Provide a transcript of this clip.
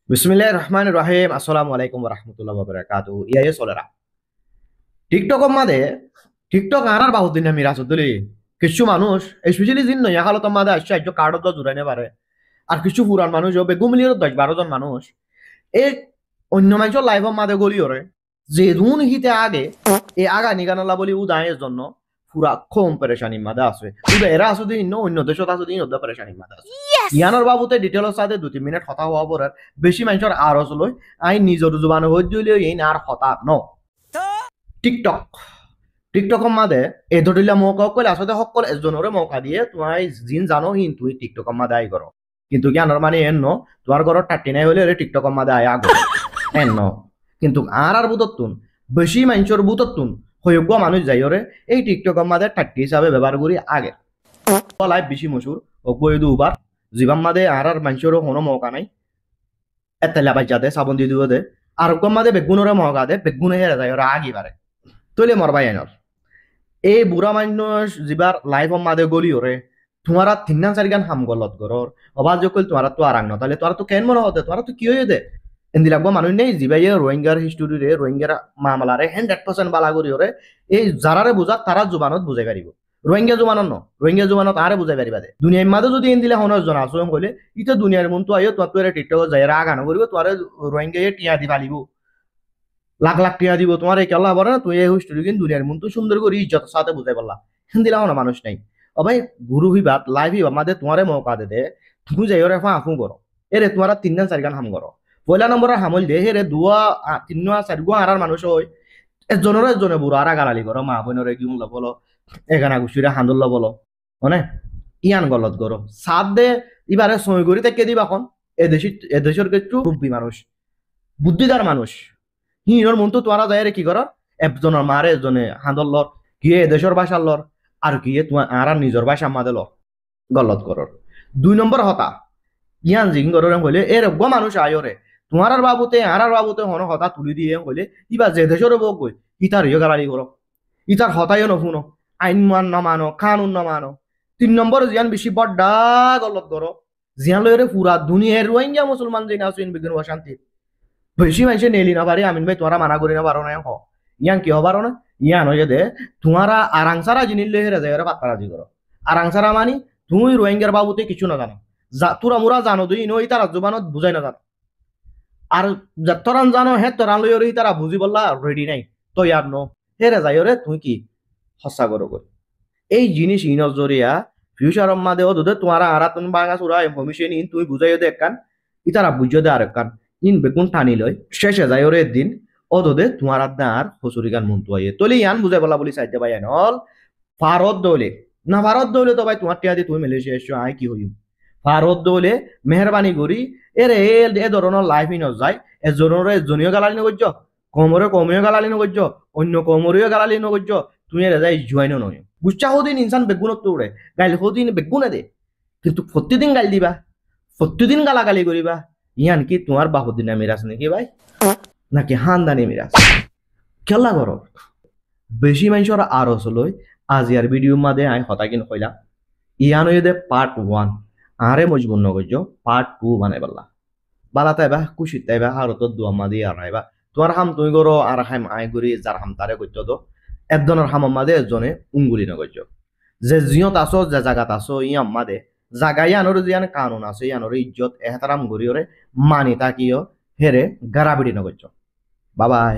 বিসমিল্লাহির রহমানির রহিম আসসালামু আলাইকুম ওয়া রাহমাতুল্লাহি ওয়া বারাকাতুহু ইয়ে চলেরা টিকটক মাদে টিকটক আনার বাহুদিন আমি রাসদুলি কিছু মানুষ স্পেশালি জিন নয় হালত মাদে আশ্চর্য কার্ড জুড়াইনে পারে আর কিছু পুরান মানুষ হবে গুমিলির 10-12 জন মানুষ এই অন্য মানুষের লাইফ মাদে গলি ওরে যে রুন হিতে আগে এই আগা নিগানালা বলি উদায়ের জন্য পুরা কম পেরেশানি মাদে আছে উদা এরা আছে দিন অন্য দেশত আছে দিন ওদা পেরেশানি মাদে আছে ইয়ানোর বাবুতে ডিটেলর সাথে 2-3 মিনিট কথা হওয়া পরে বেশি মানুষের আর লই আই নিজের জুবানে হই দিলে এই আর কথা ন টিকটক টিকটকৰ মাদে এই ধৰিলা মৌকা কলে আসলে সকল এজনরে মৌকা দিয়ে তোমার জিন জানো হিন তুই টিকটকৰ মাদে আই করো কিন্তু জ্ঞানৰ মানে এন্ন তোমার ঘরত টাটি নাই হলে টিকটকৰ মাদে আয় আগ এন্ন কিন্তু আর বুততুন বেশি মানুষের বুততুন হয়োগ্য মানুষ যাইরে এই টিকটকৰ মাদে টাটি হিসাবে ব্যবহার করি আগে লাইফ বেশি মশুর অকবই দুবার জীবন মাদে আর মানুষেরও কোনো মৌকা নাই এতেলা বাজ্যাতে সাবন দিয়ে দিব দে আর মাদে বেগুনরে মৌকা দে বেগুনে হেরে যায় ওরা আগি পারে তৈলে মরবাই আইনর এই বুড়া মানুষ যিবার লাইফ মাদে গলি ওরে তোমারা 3-4 গান হাম গলত গরর অবাজ যকল তোমারা তো আর আংন তাহলে তোরা তো কেন মনে হতে তোরা তো কি হয়ে দে এন্দি লাগবো মানুষ নেই জিবাইয়ে রোহিঙ্গার হিস্টোরি রে রোহিঙ্গার মামলারে 100% বালা করি ওরে এই যারারে বুঝা তারা জুবানত বুঝাই পারিব রোহিঙ্গা জুবানত ন রোহিঙ্গা জুবানত আরে বুঝাই পারিবা দে দুনিয়ার মাঝে যদি এন দিলে হনর জন আসো কইলে ইতো দুনিয়ার মন তো আইও তোর টিকটক যাই আগানো করিব তোরে রোহিঙ্গা টিয়া দি পালিব লাখ লাখ টিয়া দিব তোমার এই কেলা বড় না তুই এই হিস্টোরি কিন্তু দুনিয়ার মন তো সুন্দর করে ইজ্জত সাথে বুঝাই পারলা দিলাও না মানুষ নাই ও ভাই গুরু হিবাত লাইভ হিবা মাদে তোমারে মৌকা দে দে তুমি যাই ওরে ফাঁ ফুঁ করো এরে তোমারা 3-4 গান হাম করো পয়লা নম্বরের হামল দে হেরে দুয়া 3-4 আর মানুষ হয় এজনের এজনে বুড়ো আর গালালি করো মা বোনরে কি বলো এখানা গুছিরে হান্দুল্ল বলো মানে ইয়ান গলত করো সাত দে এবারে সই করি তাকে দিবা এখন এদেশের কিছু রুব্বি মানুষ বুদ্ধিদার মানুষ হিনোর মন তো তোরা যায় রে কি কর একজনের মারে এজনে হাঁদর গিয়ে দেশের ভাষার লর আর গিয়ে তোমার আর নিজের ভাষা মাদে ল গলত করর 2 নম্বর হতা ইয়ান জিং গরর হইলে এর গ মানুষ আয়রে তোমার বাবুতে আর বাবুতে হন হতা তুলি দিয়ে হইলে ইবা যে দেশের বক কই ইতার ইয়ে গালালি করো ইতার হতাইও নফুনো আইন মান না মানো কানুন না মানো 3 নম্বর জিয়ান বেশি বড্ডা গলত করো জিয়ান লইরে পুরা দুনিয়ার রোহিঙ্গা মুসলমান জিন আসুন বিঘ্ন অশান্তি বেশি মানুষে নেলি না পারি আমিন ভাই তোরা মানা করি না পারো না হ ইয়ান কি হবারো না ইয়ান হয়ে দে তোমারা আরাংসারা জিনিস লে হেরে যায় পাত্তারাজি করো আরাংসারা মানি তুমি রোহিঙ্গার বাবুতে কিছু না জানো তোরা মুরা জানো তুই নই তারা জুবানত বুঝাই না জানো আর যতরান জানো হে তোরান লই ওরে তারা বুঝি বললা রেডি নাই তো ইয়ার নো হেরে যাই ওরে তুই কি হসা করো কই এই জিনিস ইনর জরিয়া ফিউচার মাদে ও দুধে তোমারা আরা তুমি বাঙা সুরা ইনফরমেশন ইন তুই বুঝাই দে একখান ইতারা বুঝিয়ে দে আর একখান ইন বেগুন টানি লয় শেষে যায় ওরে দিন ও দোদে তোমার আদার হসুরি গান মন তুয়াইয়ে তলি ইয়ান বুঝাই বলা বলি সাইতে ভাই নল ফারত দৌলে না ফারত দৌলে তো ভাই তোমার টিয়া দি তুমি মালয়েশিয়া এসছো আই কি হইম ফারত দৌলে মেহরবানি করি এরে এ ধরনের লাইফ ইন যায় এজনের এজনীয় গালালি নগর্য কমরে কমেও গালালি নগর্য অন্য কমরেও গালালি নগর্য তুমি এর যাই জুয়াইনো নয় বুঝছা হদিন ইনসান বেগুনত তো উড়ে গাইল হদিন বেগুনে দে কিন্তু প্রতিদিন গাইল দিবা প্রতিদিন গালাগালি করিবা ইয়ান কি তোমার বাহুদিন মিরাজ নাকি ভাই নাকি হানদানি মিরাজ খেলা করো বেশি মানুষের আর হসলই আজ ইয়ার ভিডিও মাদে আই হতাকিন কইলা ইয়ান দে পার্ট 1 আরে মজবুর নগর্য পার্ট 2 বানাই পারলা বালা তাইবা খুশি তাইবা আর তো দুয়া মাদি আর আইবা তোমার হাম তুই করো আর হাম আই করি যার হাম তারে করতে তো একজনের হাম মাদে একজনে উঙ্গুলি নগর্য যে জিয়ত আসো যে জায়গাত আসো ইয়াম মাদে জাগা ইয়ানোর জিয়ান কানুন আছে ইয়ানোর ইজ্জত এহতারাম গরিয়রে মানি তাকিও হেরে গারাবিড়ি নগর্য বাবাই